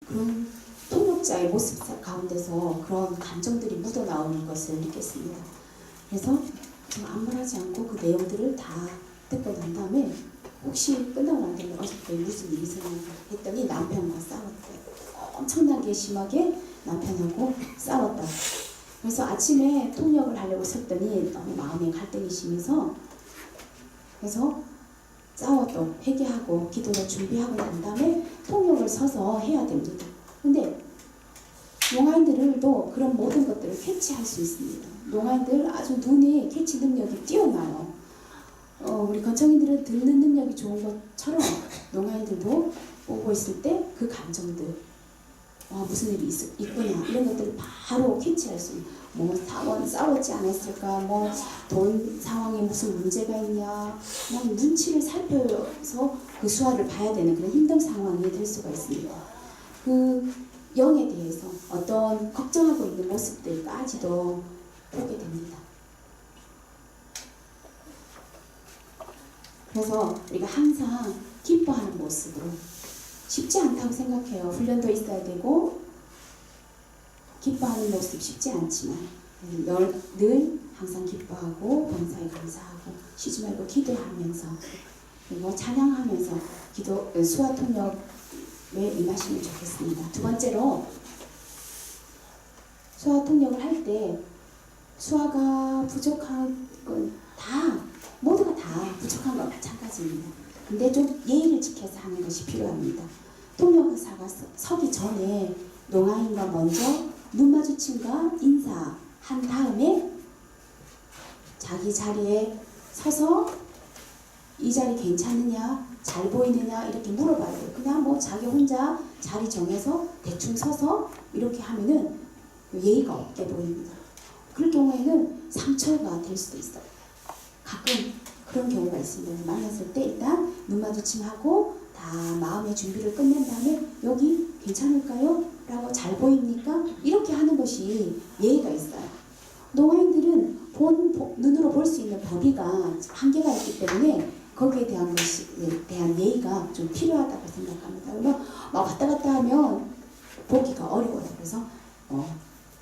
그런 통역자의 모습 가운데서 그런 감정들이 묻어나오는 것을 느꼈습니다. 그래서 좀 아무 말 하지 않고 그 내용들을 다 듣고 난 다음에 혹시 끝나고 난 다음에 어저께 무슨 일이 있었나 했더니 남편과 싸웠대요. 엄청나게 심하게 남편하고 싸웠다. 그래서 아침에 통역을 하려고 섰더니 너무 마음에 갈등이 심해서 그래서 싸워도 회개하고 기도를 준비하고 난 다음에 통역을 서서 해야 됩니다. 근데 농아인들도 그런 모든 것들을 캐치할 수 있습니다. 농아인들 아주 눈에 캐치 능력이 뛰어나요. 우리 건청이들은 듣는 능력이 좋은 것처럼 농아인들도 보고 있을 때 그 감정들 무슨 일이 있구나 이런 것들을 바로 캐치할 수 있는 뭐 싸웠지 않았을까 뭐 돈 상황에 무슨 문제가 있냐 뭐 눈치를 살펴서 그 수화를 봐야 되는 그런 힘든 상황이 될 수가 있습니다. 그 영에 대해서 어떤 걱정하고 있는 모습들까지도 보게 됩니다. 그래서 우리가 항상 기뻐하는 모습으로 쉽지 않다고 생각해요. 훈련도 있어야 되고 기뻐하는 모습 쉽지 않지만 늘 항상 기뻐하고 범사에 감사하고 쉬지 말고 기도하면서 그리고 찬양하면서 수화 통역에 임하시면 좋겠습니다. 두 번째로 수화 통역을 할 때 수화가 부족한 건 모두가 다 부족한 건 마찬가지입니다. 근데 좀 예의를 지켜서 하는 것이 필요합니다. 통역사가 서기 전에 농아인과 먼저 눈 마주침과 인사한 다음에 자기 자리에 서서 이 자리 괜찮느냐, 잘 보이느냐 이렇게 물어봐야 돼요. 그냥 뭐 자기 혼자 자리 정해서 대충 서서 이렇게 하면은 예의가 없게 보입니다. 그럴 경우에는 상처가 될 수도 있어요. 가끔 그런 경우가 있습니다. 만났을 때 일단 눈 마주침하고 다 마음의 준비를 끝낸 다음에 여기 괜찮을까요? 라고 잘 보입니까? 이렇게 하는 것이 예의가 있어요. 농아인들은 눈으로 볼 수 있는 범위가 한계가 있기 때문에 거기에 대한 예의가 좀 필요하다고 생각합니다. 그러면 막 왔다 갔다 하면 보기가 어려워요. 그래서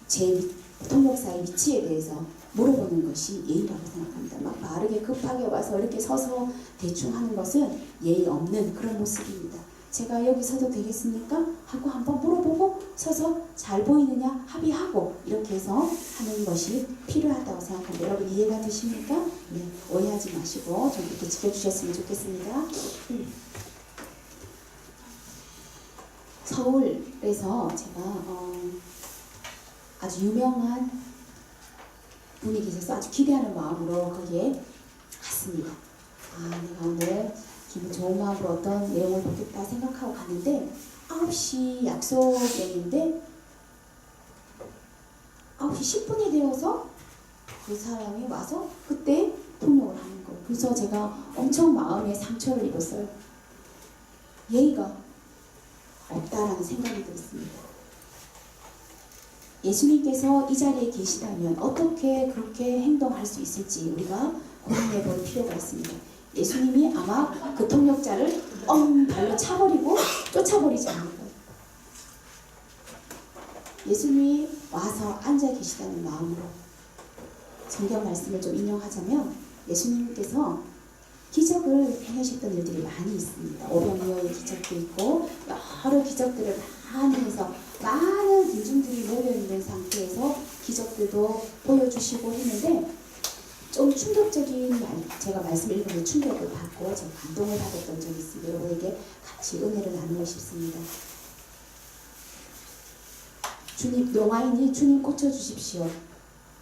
제 통역사의 위치에 대해서 물어보는 것이 예의라고 생각합니다. 막 빠르게 급하게 와서 이렇게 서서 대충 하는 것은 예의 없는 그런 모습입니다. 제가 여기 서도 되겠습니까? 하고 한번 물어보고 서서 잘 보이느냐 합의하고 이렇게 해서 하는 것이 필요하다고 생각합니다. 여러분 이해가 되십니까? 네, 오해하지 마시고 좀 이렇게 지켜주셨으면 좋겠습니다. 서울에서 제가 아주 유명한 분이 계셔서 아주 기대하는 마음으로 거기에 갔습니다. 내가 오늘 기분 좋은 마음으로 어떤 내용을 보겠다 생각하고 갔는데 9시 약속이었는데 9시 10분이 되어서 그 사람이 와서 그때 통역을 하는 거예요. 그래서 제가 엄청 마음에 상처를 입었어요. 예의가 없다라는 생각이 들었습니다. 예수님께서 이 자리에 계시다면 어떻게 그렇게 행동할 수 있을지 우리가 고민해 볼 필요가 있습니다. 예수님이 아마 그 통역자를 발로 차버리고 쫓아버리지 않을 거예요. 예수님이 와서 앉아 계시다는 마음으로 성경 말씀을 좀 인용하자면 예수님께서 기적을 행하셨던 일들이 많이 있습니다. 오병이어의 기적도 있고 여러 기적들을 많이 해서 많은 군중들이 모여있는 상태에서 기적들도 보여주시고 했는데 좀 충격적인 제가 말씀 읽으면 충격을 받고 제가 감동을 받았던 적이 있습니다. 여러분에게 같이 은혜를 나누고 싶습니다. 농아인이 주님 고쳐주십시오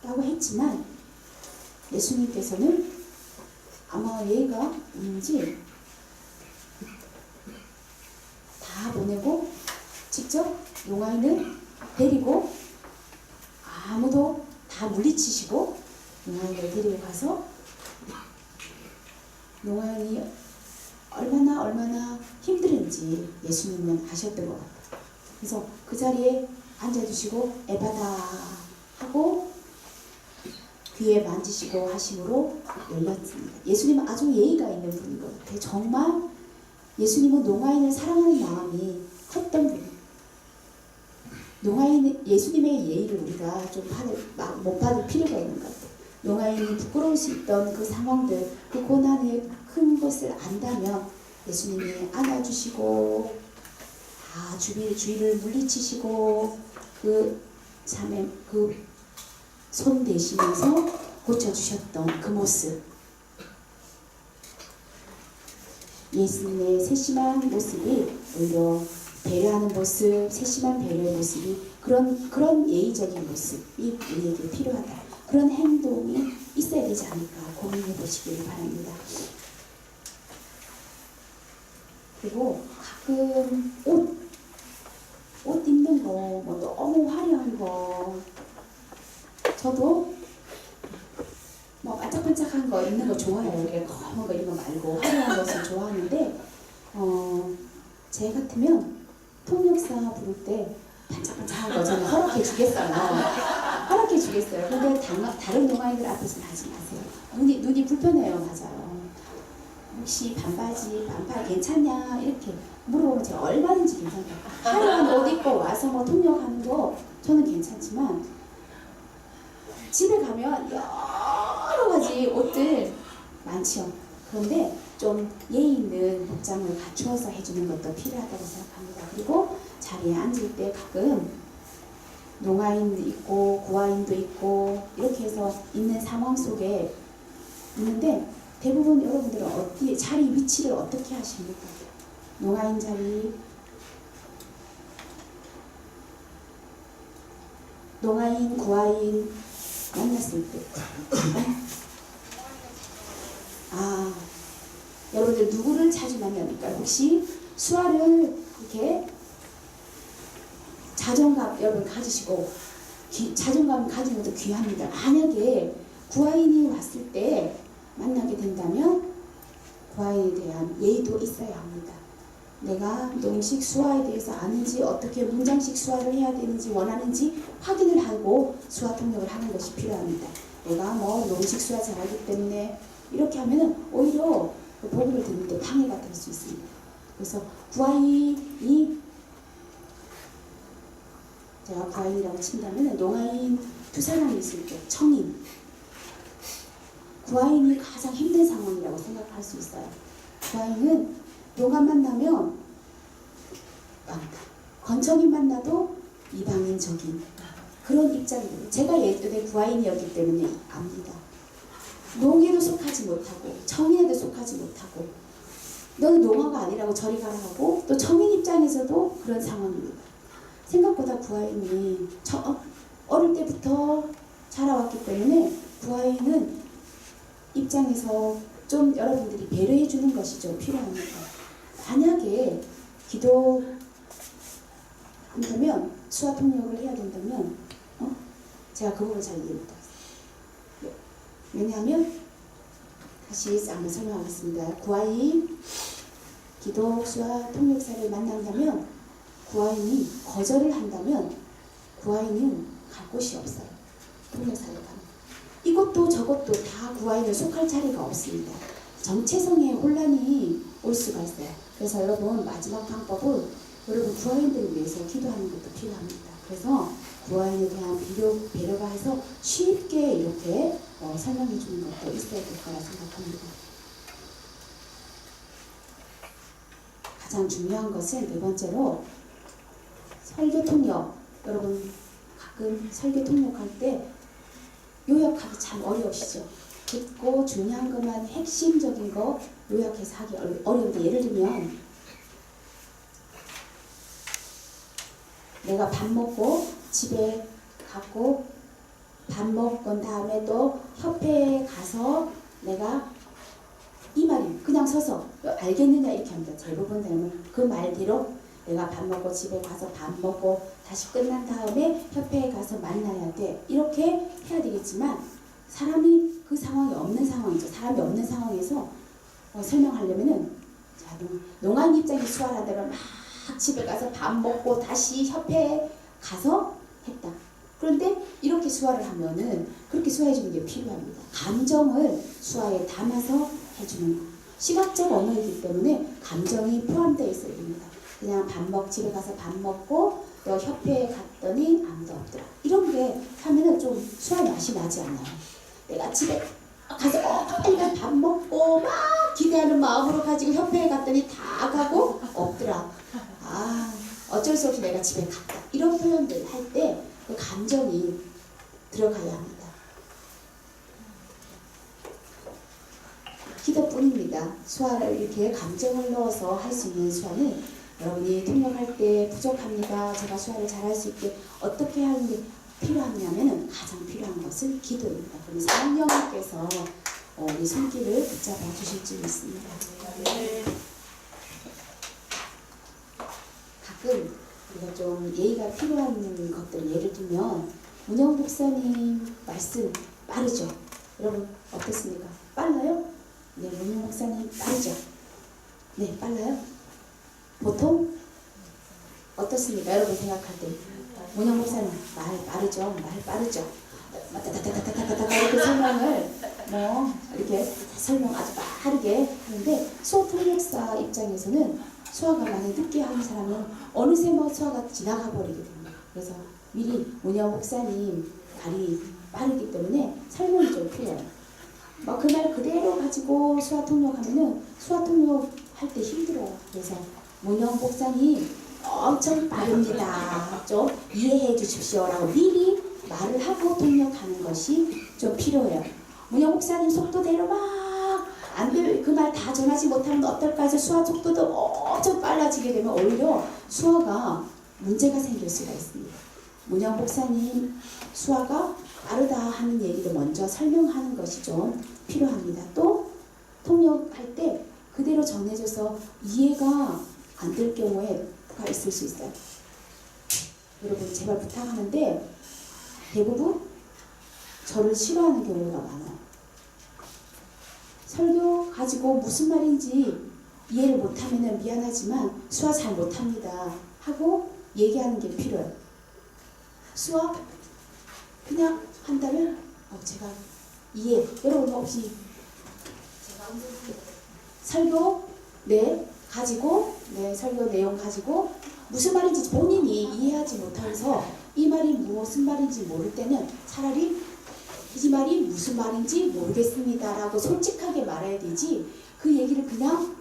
라고 했지만 예수님께서는 아마 예의가 있는지 다 보내고 직접 농아인을 데리고 아무도 다 물리치시고 농아인을 데리고 가서 농아인이 얼마나 힘들은지 예수님은 아셨던 것 같아요. 그래서 그 자리에 앉아주시고 에바다 하고 귀에 만지시고 하심으로 열렸습니다. 예수님은 아주 예의가 있는 분인 것 같아요. 정말 예수님은 농아인을 사랑하는 마음이 컸던 분이에요. 농아인 예수님의 예의를 우리가 좀 못 받을 필요가 있는 것 같아요. 농아인이 부끄러울 수 있던 그 상황들, 그 고난의 큰 것을 안다면 예수님이 안아주시고 주위를 물리치시고 그 손 대시면서 고쳐주셨던 그 모습, 예수님의 세심한 모습이 오히려 배려하는 모습, 세심한 배려의 모습이 그런 예의적인 모습이 우리에게 필요하다. 그런 행동이 있어야 되지 않을까 고민해 보시길 바랍니다. 그리고 가끔 옷 입는 거 뭐 너무 화려한 거, 저도 뭐 반짝반짝한 거 입는 거 좋아해요. 이렇게 검은 거 이런 거 말고 화려한 것을 좋아하는데 제 같으면 통역사 부를 때 반짝반짝한 거 저는 허락해 주겠어요. 허락해 주겠어요. 근데 다른 동아이들 앞에서는 하지 마세요. 눈이 불편해요. 맞아요. 혹시 반팔 괜찮냐 이렇게 물어보면 제가 얼마든지 괜찮다. 화려한 옷 입고 와서 뭐 통역하는 거 저는 괜찮지만 집에 가면 여러 가지 옷들 많죠. 그런데 좀 예의 있는 복장을 갖추어서 해주는 것도 필요하다고 생각합니다. 그리고 자리에 앉을 때 가끔 농아인도 있고 구아인도 있고 이렇게 해서 있는 상황 속에 있는데 대부분 여러분들은 자리 위치를 어떻게 하십니까? 농아인 자리, 농아인, 구아인 만났을 때 여러분들 누구를 자주 만납니까? 혹시 수아를 이렇게 자존감 여러분 가지시고 자존감 가지는 것도 귀합니다. 만약에 구아인이 왔을 때 만나게 된다면 구아인에 대한 예의도 있어야 합니다. 내가 농식 수아에 대해서 아는지 어떻게 문장식 수아를 해야 되는지 원하는지 확인을 하고 수아 통역을 하는 것이 필요합니다. 내가 뭐 농식 수아 잘하기 때문에 이렇게 하면은 오히려 복음을 듣는데 방해가 될 수 있습니다. 그래서 구아인이 제가 구아인이라고 친다면 농아인 두 사람이 있을 때 청인 구아인이 가장 힘든 상황이라고 생각할 수 있어요. 구아인은 농아 만나면 건청인 만나도 이방인 적인 그런 입장이에요. 제가 예전에 구아인이었기 때문에 압니다. 농에도 속하지 못하고 청인에도 속하지 못하고 너는 농아가 아니라고 저리 가라 하고 또 청인 입장에서도 그런 상황입니다. 생각보다 구아인이 어릴 때부터 자라왔기 때문에 구아인은 입장에서 좀 여러분들이 배려해 주는 것이 좀 필요합니다. 만약에 기도한다면 수아 통역을 해야 된다면 제가 그 부분을 잘 이해 못하겠어요. 왜냐하면 다시 한번 설명하겠습니다. 구아인 기도 수아 통역사를 만난다면 구아인이 거절을 한다면 구아인은 갈 곳이 없어요. 통역사를 가면 이것도 저것도 다 구아인에 속할 자리가 없습니다. 정체성에 혼란이 올 수가 있어요. 그래서 여러분 마지막 방법은 여러분 구아인들을 위해서 기도하는 것도 필요합니다. 그래서 구아인에 대한 배려가 해서 쉽게 이렇게 설명해 주는 것도 있어야 될 거라 생각합니다. 가장 중요한 것은 네 번째로 설교 통역. 여러분 가끔 설교 통역할 때 요약하기 참 어려우시죠? 듣고 중요한 것만 핵심적인 거 요약해서 하기 어려운데 예를 들면 내가 밥 먹고 집에 갔고 밥 먹은 다음에 또 협회에 가서 내가 이 말이 그냥 서서 알겠느냐 이렇게 합니다. 대부분 되면 그 말대로 내가 밥 먹고 집에 가서 밥 먹고 다시 끝난 다음에 협회에 가서 만나야 돼. 이렇게 해야 되겠지만 사람이 그 상황이 없는 상황이죠. 사람이 없는 상황에서 설명하려면은 농아인 입장에 수화를 한다면 막 집에 가서 밥 먹고 다시 협회에 가서 했다. 그런데 이렇게 수화를 하면은 그렇게 수화해 주는 게 필요합니다. 감정을 수화에 담아서 해주는 거. 시각적 언어이기 때문에 감정이 포함되어 있어야 됩니다. 그냥 집에 가서 밥 먹고 또 협회에 갔더니 아무도 없더라. 이런 게 하면은 좀 수학 맛이 나지 않나요? 내가 집에 가서 빨리 밥 먹고 막 기대하는 마음으로 가지고 협회에 갔더니 다 가고 없더라. 아, 어쩔 수 없이 내가 집에 갔다. 이런 표현들 할 때 그 감정이 들어가야 합니다. 기도뿐입니다. 수화를 이렇게 감정을 넣어서 할 수 있는 수화는 여러분이 통역할 때 부족합니다. 제가 수화를 잘할 수 있게 어떻게 하는 게 필요하냐면은 가장 필요한 것은 기도입니다. 그럼 성령님께서 우리 손길을 붙잡아 주실 줄 믿습니다. 가끔 우리가 좀 예의가 필요한 것들, 예를 들면 문영 목사님 말씀 빠르죠? 여러분 어떻습니까? 빨라요? 네, 문영 목사님 빠르죠? 네, 빨라요? 보통 어떻습니까? 여러분 생각할 때 문영 목사님 말 빠르죠? 말 빠르죠? 따따따따따따따 이렇게 설명을 이렇게 설명 아주 빠르게 하는데 수어 통역사 입장에서는 수화가 많이 늦게 하는 사람은 어느새 수화가 지나가 버리게 됩니다. 그래서 미리 문영 목사님 말이 빠르기 때문에 설명이 좀 필요해요. 그 말 그대로 가지고 수화 통역하면은 수화 통역할 때 힘들어요. 그래서 문영 목사님 엄청 빠릅니다. 좀 이해해 주십시오라고 미리 말을 하고 통역하는 것이 좀 필요해요. 문영 목사님 속도대로 막 안 돼, 그 말 다 전하지 못하면 어떨까 해서 수화 속도도 엄청 빨라지게 되면 오히려 수화가 문제가 생길 수가 있습니다. 문영 목사님 수화가 빠르다 하는 얘기를 먼저 설명하는 것이 좀 필요합니다. 또 통역할 때 그대로 전해져서 이해가 안 될 경우가 있을 수 있어요. 여러분 제발 부탁하는데 대부분 저를 싫어하는 경우가 많아요. 설교 가지고 무슨 말인지 이해를 못하면 미안하지만 수화 잘 못합니다 하고 얘기하는 게 필요해요. 수화 그냥 한다면 제가 이해, 여러분 혹시 설교 가지고 설교 내용 가지고 무슨 말인지 본인이 이해하지 못해서 이 말이 무슨 말인지 모를 때는 차라리 이 말이 무슨 말인지 모르겠습니다 라고 솔직하게 말해야 되지 그 얘기를 그냥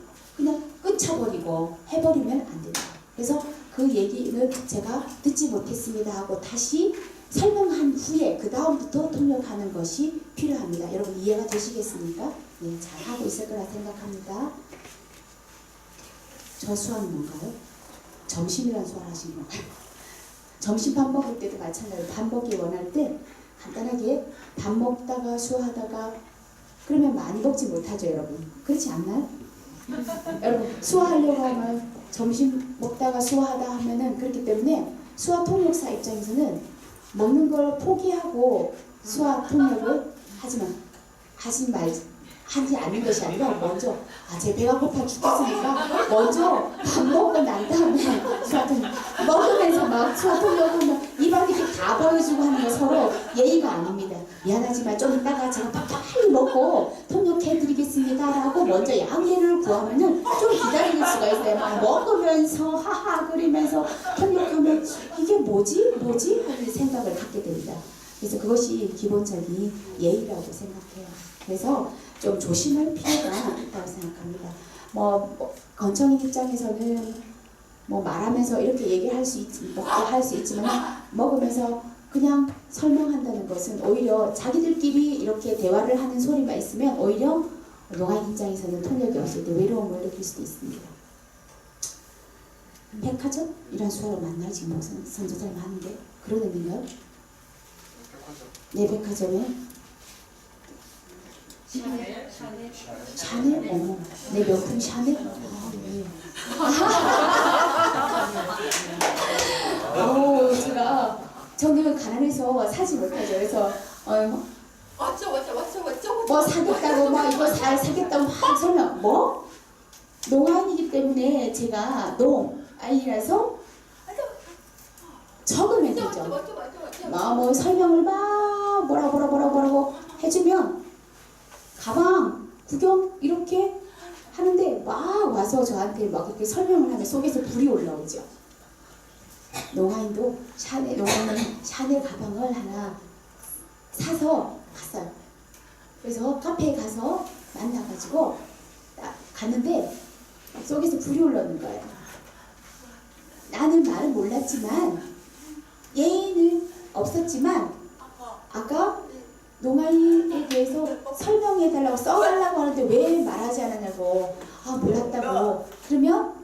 끊쳐버리고 해버리면 안 됩니다. 그래서 그 얘기는 제가 듣지 못했습니다 하고 다시 설명한 후에 그 다음부터 통역하는 것이 필요합니다. 여러분 이해가 되시겠습니까? 네, 잘하고 있을 거라 생각합니다. 저 수화는 뭔가요? 점심이라는 수화를 하시는 건가요? 점심 밥 먹을 때도 마찬가지로 밥 먹기 원할 때 간단하게 밥 먹다가 수화하다가 그러면 많이 먹지 못하죠 여러분. 그렇지 않나요? 여러분 수화하려고 하면 점심 먹다가 수화하다 하면은 그렇기 때문에 수화 통역사 입장에서는 먹는 걸 포기하고 수화 통역을 하지 않는 것이 아니라 먼저 제 배가 고파 죽겠으니까 먼저 밥 먹고 난 다음에 수화 통역 먹으면서 막 수화 통역하면 입안 이렇게 다 보여주고 하는 거 서로 예의가 아닙니다. 미안하지만 좀 이따가 제가 빨리 먹고 통역해드리겠습니다 라고 먼저 양해를 구하면은 좀 기다릴 수가 있어요. 막 먹으면서 하하 그리면서 통역하면 이게 뭐지 하는 생각을 갖게 됩니다. 그래서 그것이 기본적인 예의라고 생각해요. 그래서 좀 조심할 필요가 있다고 생각합니다. 건청인 입장에서는 말하면서 이렇게 얘기할 수 있지만 먹으면서 그냥 설명한다는 것은 오히려 자기들끼리 이렇게 대화를 하는 소리만 있으면 오히려 노아인 입장에서는 통역이 없을 때 외로움을 느낄 수도 있습니다. 백화점? 이런 수어로 만나요 지금 선조사님 하는 게 그런 의미인가요? 네, 백화점에 샤넬? 어머, 내 명품 샤넬? 네. 저는 가난해서 사지 못하죠. 그래서 사겠다고 이거 사겠다고 막 설명 농아인이기 때문에 제가 농아인이라서 적으면 되죠. 설명을 막 뭐라고 해주면 가방 구경 이렇게 하는데 막 와서 저한테 막 이렇게 설명을 하면 속에서 불이 올라오죠. 농아인도 농아인은 샤넬 가방을 하나 사서 갔어요. 그래서 카페에 가서 만나가지고 딱 갔는데 속에서 불이 올라오는 거예요. 나는 말은 몰랐지만 예의는 없었지만 아까 농아인에 대해서 설명해달라고 써달라고 하는데 왜 말하지 않았냐고. 아 몰랐다고. 그러면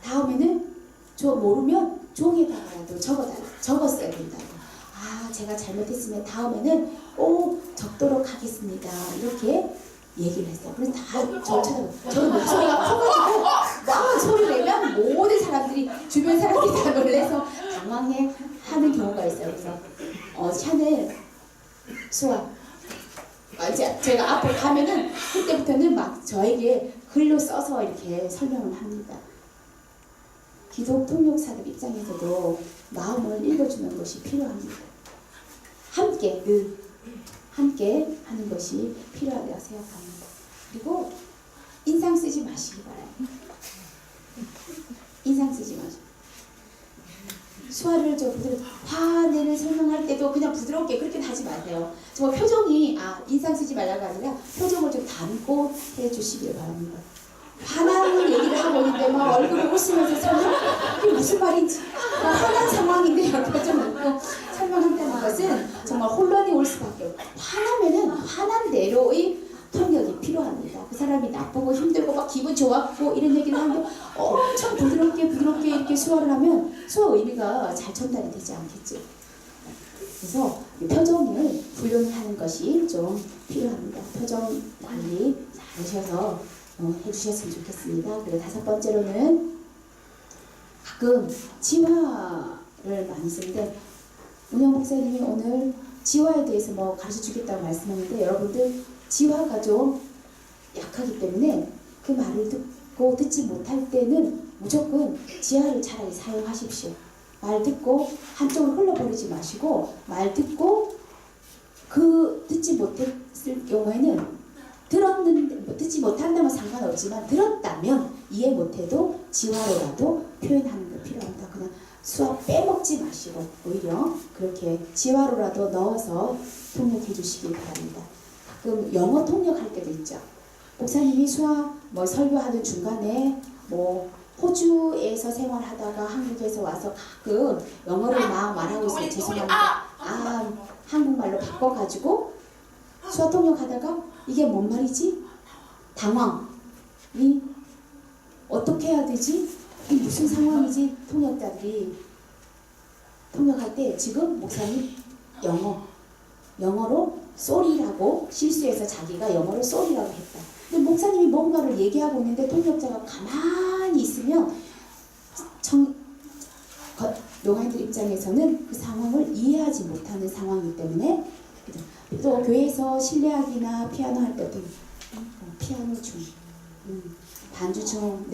다음에는 저 모르면 종에다가라도 적었어야 된다고. 아 제가 잘못했으면 다음에는 꼭 적도록 하겠습니다. 이렇게 얘기를 했어요. 그래서 다 저를 쳐다보고 저는 목소리가 커가지고 막 소리를 내면 모든 사람들이 주변 사람들이 다 놀래서 당황해 하는 경우가 있어요. 그래서 샤넬 수학 이제 제가 앞으로 가면은 그때부터는 막 저에게 글로 써서 이렇게 설명을 합니다. 기독 통역사들 입장에서도 마음을 읽어주는 것이 필요합니다. 함께 늘 함께 하는 것이 필요하다고 생각합니다. 그리고 인상 쓰지 마시기 바랍니다. 인상 쓰지 마시고 수화를 화내는 설명할 때도 그냥 부드럽게 그렇게 하지 마세요. 정말 표정이 인상 쓰지 말라고 아니라 표정을 좀 담고 해주시길 바랍니다. 화나는 얘기를 하고 있는데 막 얼굴을 웃으면서 이게 무슨 말인지 화난 상황인데 표정을 웃고 설명한다는 것은 정말 혼란이 올 수밖에 없고 화나면은 화난 대로의 통역이 필요합니다. 그 사람이 나쁘고 힘들고 막 기분 좋았고 이런 얘기를 하는데 엄청 부드럽게 이렇게 수화를 하면 수화 의미가 잘 전달이 되지 않겠죠. 그래서 표정을 훈련하는 것이 좀 필요합니다. 표정 관리 잘 하셔서 해주셨으면 좋겠습니다. 그리고 5번째로는 가끔 지화를 많이 쓰는데 운영 목사님이 오늘 지화에 대해서 가르쳐 주겠다고 말씀하는데 여러분들 지화가 좀 약하기 때문에 그 말을 듣고 듣지 못할 때는 무조건 지화를 차라리 사용하십시오. 말 듣고 한쪽으로 흘러버리지 마시고 말 듣고 듣지 못했을 경우에는 들었는데 듣지 못한다면 상관없지만 들었다면 이해 못해도 지화로라도 표현하는 게 필요합니다. 그냥 수학 빼먹지 마시고 오히려 그렇게 지화로라도 넣어서 통역해 주시기 바랍니다. 가끔 영어 통역할 때도 있죠. 목사님이 수학 설교하는 중간에 호주에서 생활하다가 한국에서 와서 가끔 영어를 막 말하고 있어요. 죄송합니다. 한국말로 바꿔가지고 수학 통역하다가 이게 뭔 말이지? 당황이 어떻게 해야 되지? 이게 무슨 상황이지? 통역자들이 통역할 때 지금 목사님 영어로 쏘리라고 실수해서 자기가 영어로 쏘리라고 했다. 근데 목사님이 뭔가를 얘기하고 있는데 통역자가 가만히 있으면 농아인들 입장에서는 그 상황을 이해하지 못하는 상황이기 때문에 또 교회에서 실내악기나 피아노 할 때도 피아노 중 반주 중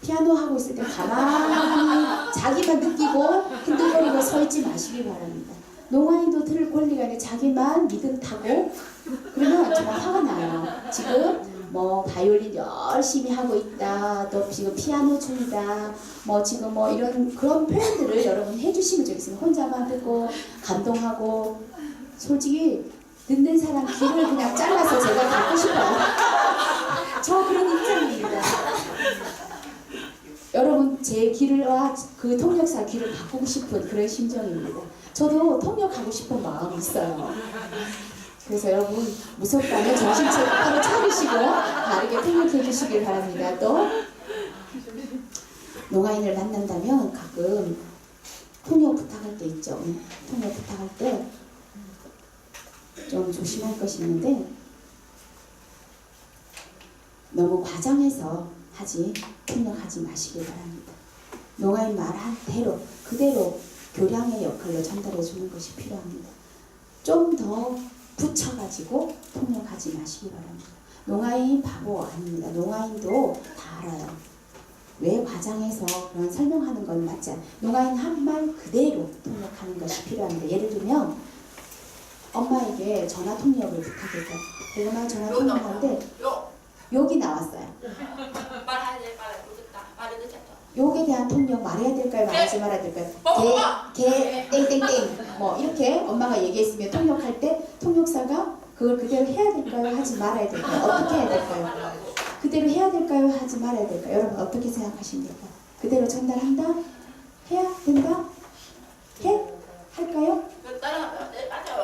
피아노 하고 있을 때 가만히 자기만 느끼고 흔들거리고 서 있지 마시기 바랍니다. 농아인도 들을 권리가 아니라 자기만 리듬 타고 그러면 정말 화가 나요. 지금 바이올린 열심히 하고 있다. 또 지금 피아노 중이다. 지금 이런 그런 표현들을 여러분 해주시면 좋겠습니다. 혼자만 듣고 감동하고 솔직히 듣는 사람 귀를 그냥 잘라서 제가 갖고 싶어요. 저 그런 입장입니다. 여러분 제 귀와 그 통역사 귀를 바꾸고 싶은 그런 심정입니다. 저도 통역하고 싶은 마음이 있어요. 그래서 여러분 무섭다면 정신 똑바로 차리시고 다르게 통역해 주시길 바랍니다. 또 농아인을 만난다면 가끔 통역 부탁할 때 있죠. 통역 부탁할 때 좀 조심할 것이 있는데 너무 과장해서 통역하지 마시길 바랍니다. 농아인 말한 대로 그대로 교량의 역할로 전달해 주는 것이 필요합니다. 좀 더 붙여가지고 통역하지 마시기 바랍니다. 농아인 바보 아닙니다. 농아인도 다 알아요. 왜 과장해서 그런 설명하는 건 맞지 않아요. 농아인 한 말 그대로 통역하는 것이 필요합니다. 예를 들면 엄마에게 전화 통역을 부탁해서 내가 전화 통역하는데 욕이 나왔어요. 요에 대한 통역 말해야 될까요? 말하지 말아야 될까요? 개 땡땡땡 뭐 이렇게 엄마가 얘기했으면 통역할 때 통역사가 그걸 그대로 해야 될까요? 하지 말아야 될까요? 어떻게 해야 될까요? 그대로 해야 될까요? 하지 말아야 될까요? 여러분 어떻게 생각하십니까? 그대로 전달한다? 해야 된다? 해? 할까요?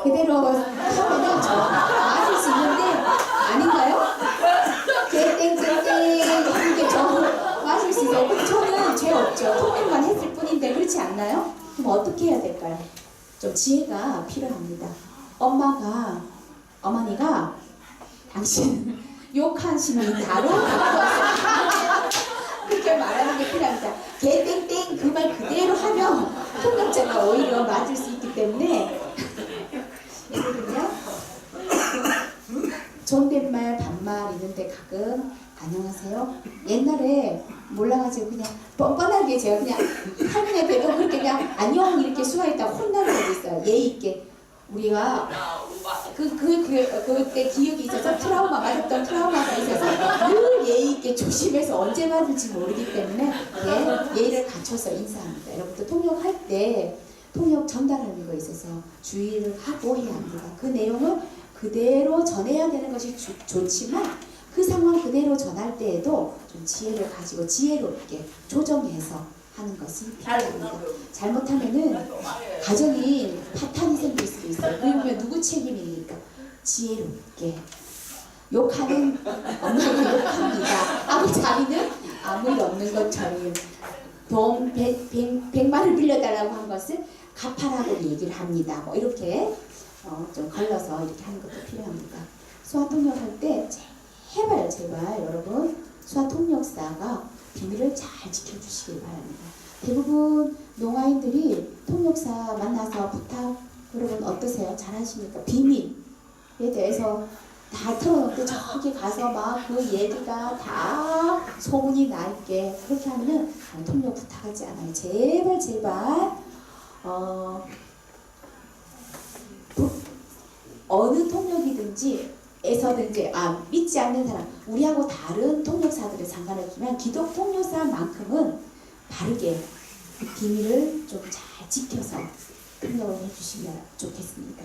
그대로 하면은 맞을 수 있는데 아닌가요? 땡땡땡 이게 저 맞을 수 있어요. 근데 저는 죄 없죠. 통역만 했을 뿐인데 그렇지 않나요? 그럼 어떻게 해야 될까요? 좀 지혜가 필요합니다. 어머니가 당신 욕하시는 다로 그렇게 말하는 게 필요합니다. 개땡땡 그 말 그대로 하면 통역자가 오히려 맞을 수 있기 때문에 얘들은요 존댓말 반말 있는데 가끔 안녕하세요. 옛날에 몰라가지고 그냥 뻔뻔하게 제가 그냥 할머니한테도 그렇게 그냥 안녕 이렇게 수화했다가 혼난 적이 있어요. 예의 있게. 우리가 그때 기억이 있어서 맞았던 트라우마가 있어서 늘 예의 있게 조심해서 언제 맞을지 모르기 때문에 예의를 갖춰서 인사합니다. 여러분들 통역할 때 통역 전달하는 거에 있어서 주의를 하고 해야 합니다. 그 내용을 그대로 전해야 되는 것이 좋지만 그 상황 그대로 전할 때에도 좀 지혜를 가지고 지혜롭게 조정해서 하는 것이 필요합니다. 잘못하면은 가정이 파탄이 생길 수도 있어요. 그러면 누구 책임입니까? 지혜롭게 욕하는 엄마가 욕합니다. 아무 자비는 아무 일 없는 것처럼 돈 100만을 빌려달라고 한 것을 갚아라고 얘기를 합니다. 뭐 이렇게 좀 걸러서 이렇게 하는 것도 필요합니다. 수화통역할 때 제발 여러분 수화통역사가 비밀을 잘 지켜주시길 바랍니다. 대부분 농아인들이 통역사 만나서 부탁 여러분 어떠세요? 잘하십니까? 비밀에 대해서 다 털어놓고 저기 가서 막 그 얘기가 다 소문이 날게 그렇게 하면 통역 부탁하지 않아요. 제발 어느 통역이든지 에서든지 믿지 않는 사람 우리하고 다른 통역사들의 상관을 두면 기독 통역사만큼은 바르게 비밀을 좀 잘 지켜서 통역을 해주시면 좋겠습니다.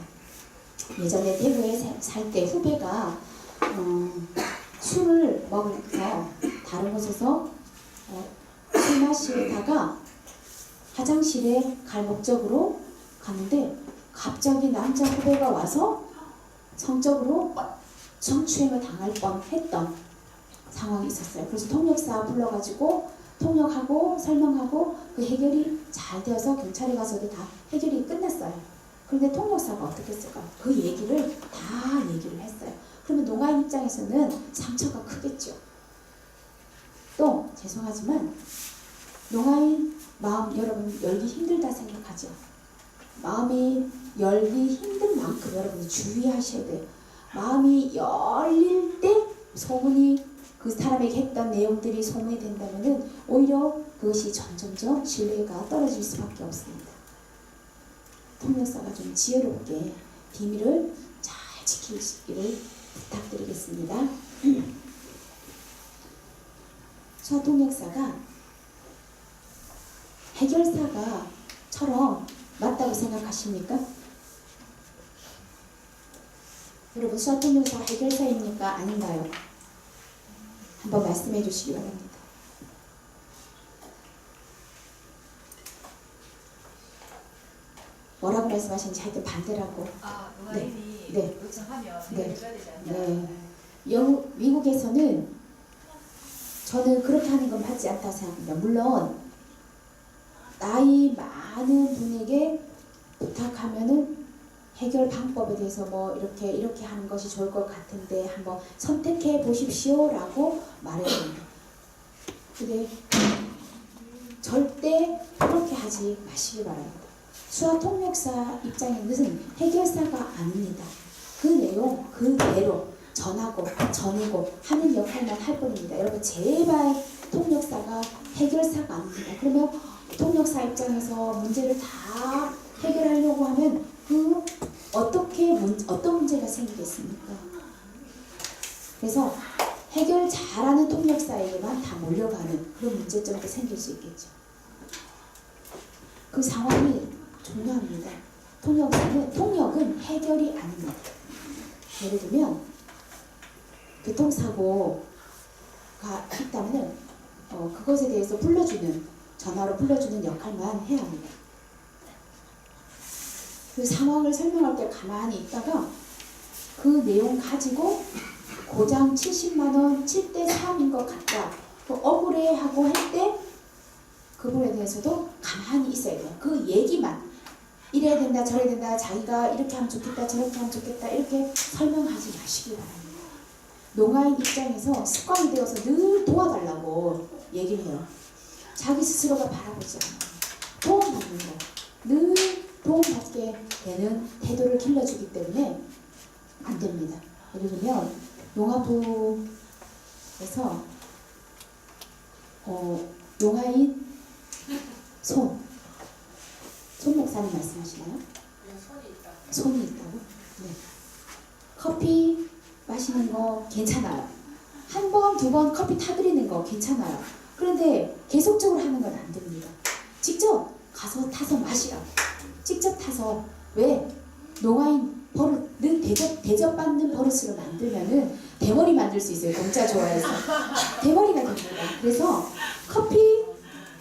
예전에 대구에 살 때 후배가 술을 먹으면서 다른 곳에서 술 마시다가 화장실에 갈 목적으로 갔는데 갑자기 남자 후배가 와서 성적으로 성추행을 당할 뻔했던 상황이 있었어요. 그래서 통역사 불러가지고 통역하고 설명하고 그 해결이 잘 되어서 경찰에 가서도 다 해결이 끝났어요. 그런데 통역사가 어떻게 했을까요? 그 얘기를 다 얘기를 했어요. 그러면 농아인 입장에서는 상처가 크겠죠. 또 죄송하지만 농아인 마음 여러분 열기 힘들다 생각하죠. 마음이 열기 힘든 만큼 여러분이 주의하셔야 돼요. 마음이 열릴 때 소문이 그 사람에게 했던 내용들이 소문이 된다면 오히려 그것이 점점점 신뢰가 떨어질 수밖에 없습니다. 통역사가 좀 지혜롭게 비밀을 잘 지키기를 부탁드리겠습니다. 수화통역사가 해결사가처럼 맞다고 생각하십니까? 여러분 수화통역사가 해결사입니까? 아닌가요? 한번 말씀해 주시기 바랍니다. 뭐라고 말씀하시는지 하여튼 반대라고. 농아인이 네. 요청하면 네. 해줘야 되지 않나요? 네. 미국에서는 저는 그렇게 하는 건 맞지 않다고 생각합니다. 물론 나이 많은 분에게 부탁하면은 해결 방법에 대해서 뭐 이렇게 하는 것이 좋을 것 같은데 한번 선택해 보십시오라고 말해야 됩니다. 근데 절대 그렇게 하지 마시기 바랍니다. 수화통역사 입장에는 해결사가 아닙니다. 그 내용 그대로 전하고 전이고 하는 역할만 할 뿐입니다. 여러분 제발 통역사가 해결사가 아닙니다. 그러면 통역사 입장에서 문제를 다 해결하려고 하면 어떤 문제가 생기겠습니까? 그래서 해결 잘하는 통역사에게만 다 몰려가는 그런 문제점도 생길 수 있겠죠. 그 상황이 중요합니다. 통역은 해결이 아닙니다. 예를 들면 교통사고가 있다면 그것에 대해서 전화로 불러주는 역할만 해야 합니다. 그 상황을 설명할 때 가만히 있다가 그 내용 가지고 고장 70만원 7대 3인 것 같다. 억울해하고 할 때 그분에 대해서도 가만히 있어야 돼요. 그 얘기만 이래야 된다 저래야 된다 자기가 이렇게 하면 좋겠다 저렇게 하면 좋겠다 이렇게 설명하지 마시기 바랍니다. 농아인 입장에서 습관이 되어서 늘 도와달라고 얘기를 해요. 자기 스스로가 바라보지 않아요. 도움받는 거. 늘 도움받게 되는 태도를 길러주기 때문에 안 됩니다. 예를 들면 농아부에서 농아인 손 목사님 말씀하시나요? 손이 있다고? 네. 커피 마시는 거 괜찮아요. 한 번, 두 번 커피 타드리는 거 괜찮아요. 그런데 계속적으로 하는 건 안 됩니다. 직접 가서 타서 마시라고. 직접 타서 왜? 농아인 버릇, 대접받는 버릇으로 만들면은 대머리 만들 수 있어요. 공짜 좋아해서. 대머리가 됩니다. 그래서 커피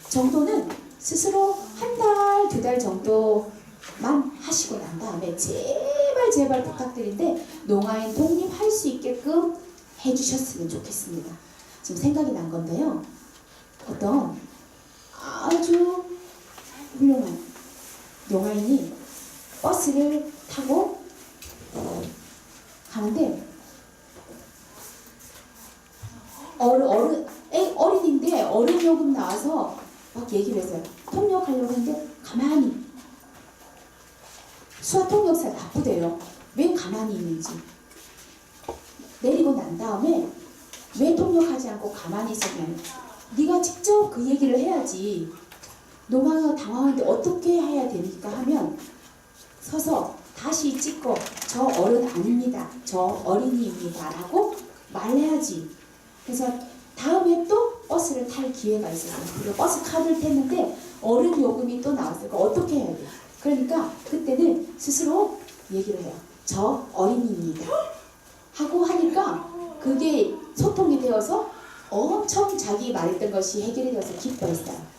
정도는 스스로 한 달, 두 달 정도만 하시고 난 다음에 제발 부탁드린데 농아인 독립할 수 있게끔 해주셨으면 좋겠습니다. 지금 생각이 난 건데요. 어떤 아주 훌륭한 농아인이 버스를 타고 가는데 어린인데 어른 요금 나와서 막 얘기를 했어요. 통역하려고 했는데 가만히 수화 통역사 나쁘대요. 왜 가만히 있는지 내리고 난 다음에 왜 통역하지 않고 가만히 있었냐면 네가 직접 그 얘기를 해야지. 농아가 당황한데 어떻게 해야 됩니까 하면 서서 다시 찍고 저 어른 아닙니다. 저 어린이입니다. 라고 말해야지. 그래서 다음에 또 버스를 탈 기회가 있었어요. 그리고 버스 카드를 탔는데 어른 요금이 또 나왔어요. 어떻게 해야 돼? 그러니까 그때는 스스로 얘기를 해요. 저 어린이입니다. 하고 하니까 그게 소통이 되어서 엄청 자기 말했던 것이 해결이 되어서 기뻐했어요.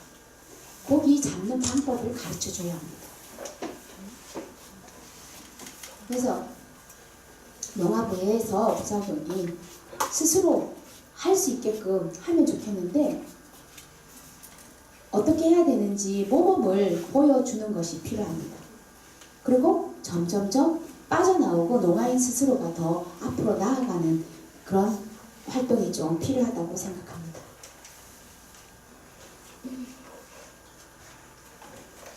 고기 잡는 방법을 가르쳐 줘야 합니다. 그래서 농아부에서 부사장이 스스로 할 수 있게끔 하면 좋겠는데 어떻게 해야 되는지 모범을 보여주는 것이 필요합니다. 그리고 점점점 빠져나오고 농아인 스스로가 더 앞으로 나아가는 그런 활동이 좀 필요하다고 생각합니다.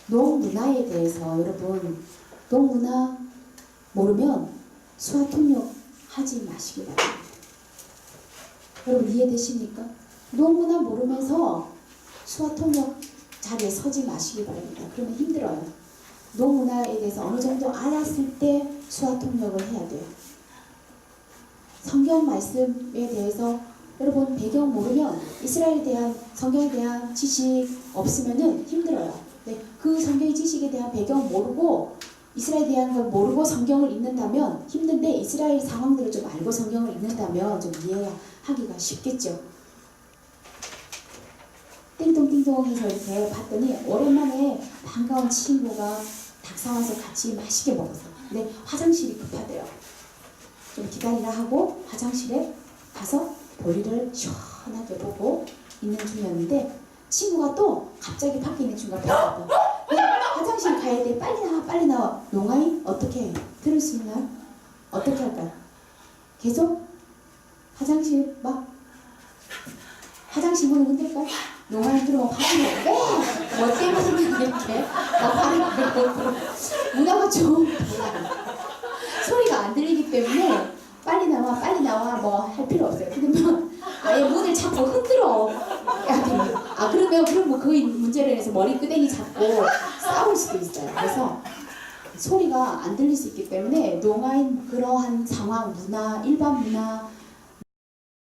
농문화에 대해서 여러분 농문화 모르면 수화통역 하지 마시기 바랍니다. 여러분 이해되십니까? 농문화 모르면서 수화통역 자리에 서지 마시기 바랍니다. 그러면 힘들어요. 농문화에 대해서 어느 정도 알았을 때 수화통역을 해야 돼요. 성경 말씀에 대해서 여러분 배경 모르면 이스라엘에 대한 성경에 대한 지식 없으면은 힘들어요. 네, 그 성경의 지식에 대한 배경 모르고 이스라엘에 대한 걸 모르고 성경을 읽는다면 힘든데 이스라엘 상황들을 좀 알고 성경을 읽는다면 좀 이해하기가 쉽겠죠. 띵동띵동 해서 이렇게 봤더니 오랜만에 반가운 친구가 닭 사와서 같이 맛있게 먹었어요. 근데 화장실이 급하대요. 좀 기다리라 하고 화장실에 가서 볼일을 시원하게 보고 있는 중이었는데 친구가 또 갑자기 밖에 있는 친구가 배고파. 화장실 가야 돼. 빨리 나와. 농아인 어떻게 해? 들을 수 있나요? 어떻게 할까요? 계속 화장실 화장실 문을 흔들까요? 농아인 들어오면 화를 내고 뭐 때문에 이렇게 화를 내고 문화가 좀 소리가 안 들리기 때문에 빨리 나와 뭐 할 필요 없어요. 그러면 아예 문을 자꾸 흔들어 야 됩니다. 그럼 뭐 그 문제로 인해서 머리끄댕이 잡고 싸울 수도 있어요. 그래서 소리가 안 들릴 수 있기 때문에 농아인 그러한 상황, 문화, 일반 문화